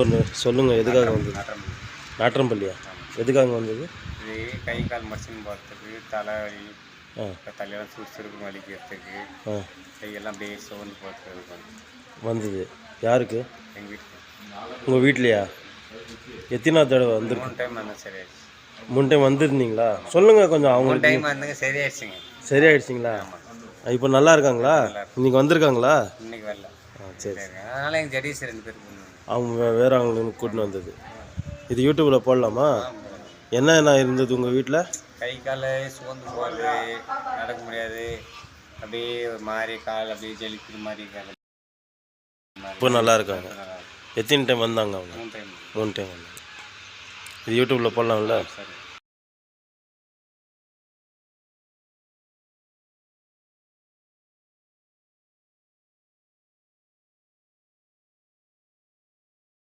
ஒன்று சொல்லுங்கள், எதுக்காக வந்தது? நாற்றம்பள்ளியா? எதுக்காக வந்தது? இது கை கால் மசின் போகிறதுக்கு, தலைவலி, தலையெல்லாம் சுறுசுறுப்பு வலிக்கிறதுக்கு, கையெல்லாம் அப்படியே சோர்ந்து போகிறதுக்கு வந்தது. யாருக்கு? எங்கள் வீட்டுக்கு. உங்கள் வீட்லையா? எத்தனை தடவை வந்துருக்கு? 3 டைம் வந்தேன், சரியாயிடுச்சு. 3 டைம் வந்துருந்தீங்களா? சொல்லுங்கள் கொஞ்சம். அவங்க 3 டைம் வந்துங்க, சரியாயிடுச்சுங்க. சரியாயிடுச்சிங்களா? இப்போ நல்லா இருக்காங்களா? இன்றைக்கி வந்திருக்காங்களா? இன்னைக்கு வரல. சரி. அதனால் எங்கள் ஜடீஸ் 2 பேர் அவங்க வேறு அவங்களுக்கு கூட்டின்னு வந்தது. இது யூடியூப்பில் போடலாமா? என்ன இருந்தது உங்கள் வீட்டில்? கை கால் சோர்ந்து போகிறது, நடக்க முடியாது, அப்படியே ஒரு மாதிரி கால் அப்படியே ஜலிக்கிற மாதிரி கால். இப்போ நல்லா இருக்காங்க. எத்தனை டைம் வந்தாங்க அவங்க? 3 டைம். 3 டைம் வந்தாங்க. இது யூடியூப்பில் போடலாம்ல? சரி.